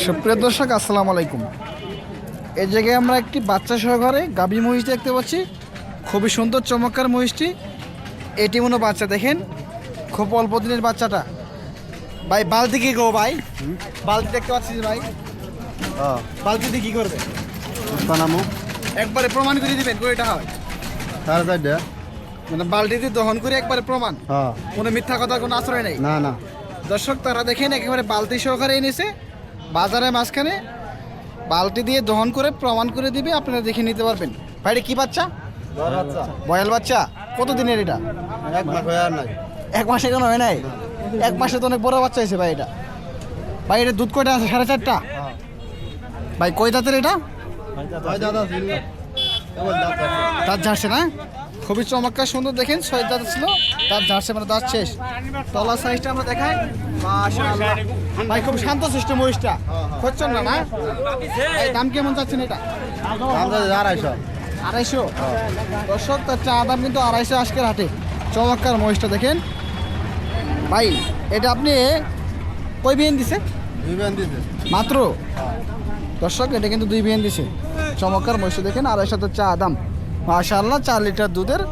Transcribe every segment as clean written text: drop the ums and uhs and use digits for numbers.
সুপ্রিয় দর্শক আসসালামু আলাইকুম। এই জায়গায় আমরা একটি বাচ্চা সহকারে গাভী মহিষ দেখতে পাচ্ছি। খুবই সুন্দর চমৎকার মহিষটি। এটি মনে বাচ্চা, দেখেন খুব অল্প দিনের বাচ্চাটা। ভাই বালতি কি গো ভাই? বালতি দেখতে পাচ্ছি ভাই, বালতি দিয়ে কি করবে? বানামো একবারে প্রমাণ করে দিবেন এটা হয় সাড়ে চারটা। মানে বালতি দিয়ে দহন করে একবারে প্রমাণ, হ্যাঁ কোনো মিথ্যা কথা কোনো আশ্রয় নেই। না না দর্শক তারা দেখেন একেবারে বালতি সহকারে এনেছে বাজারের মাঝখানে, বালতি দিয়ে দহন করে প্রমাণ করে দিবে, আপনারা দেখে নিতে পারবেন। ভাই এটা কি বাচ্চা? বয়াল বাচ্চা। কত দিনের এটা? এক মাস হয়ে আর নাই। এক মাসে কেন হয় নাই? এক মাসে তো অনেক বড় বাচ্চা হয়েছে ভাই এটা। ভাই এটা দুধ কয়টা আছে? 4.5টা। ভাই কয় দাঁতের এটা? দাঁত ঝাড়ছে না? খুবই চমৎকার সুন্দর, দেখেন 6 দাঁত ছিল, দাঁত ঝাড়ছে মানে দাঁত শেষ। তলার সাইজটা আমরা দেখাই। মাশাআল্লাহ ভাই খুব শান্ত শিষ্ট মহিষটা, খুঁজছেন না? এই দাম কেমন চাচ্ছেন এটা? 250। 250। দর্শক তার চা দাম কিন্তু 250 আজকের হাটে। চমৎকার মহিষটা দেখেন ভাই। এটা আপনি কই বিয়েন দিছে? মাত্র। দর্শক এটা কিন্তু 2 বিয়েন দিছে। চমৎকার মহিষটা দেখেন, 250 চা দাম। মাশাআল্লাহ 4 লিটার দুধের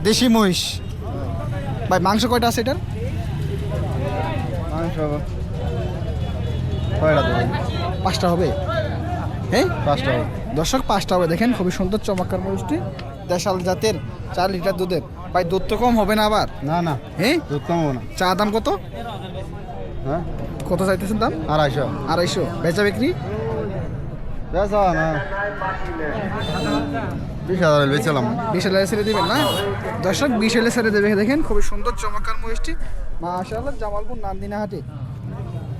দেশি মহিষ। ভাই মাংস কয়টা আছে এটার? মাংস কয়টা দেবে? 5টা হবে। হ্যাঁ 5টা হবে। দর্শক 5টা হবে। দেখেন খুবই সুন্দর চমৎকার মহিষটি, দেশাল জাতের, 4 লিটার দুধের। ভাই দুধ তো কম হবে না আবার? না না হ্যাঁ দুধ কমবো না। চা দাম কত? হ্যাঁ কত চাইতেছেন দাম? 250। 250। বেচা বিক্রি? বেচা না 20,000 বেচলাম। 20,000 ছেড়ে দিবেন না? দর্শক 20,000 ছেড়ে দেবে। দেখেন খুবই সুন্দর চমৎকার মহিষটি। মাশাআল্লাহ জামালপুর নান্দিনা হাটে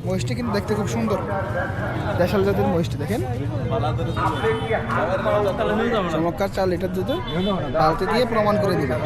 মহিষটি কিন্তু দেখতে খুব সুন্দর, দেশাল জাতের মহিষটি দেখেন। চমৎকার 4 লিটার দুধ বালতি দিয়ে প্রমাণ করে দিবেন।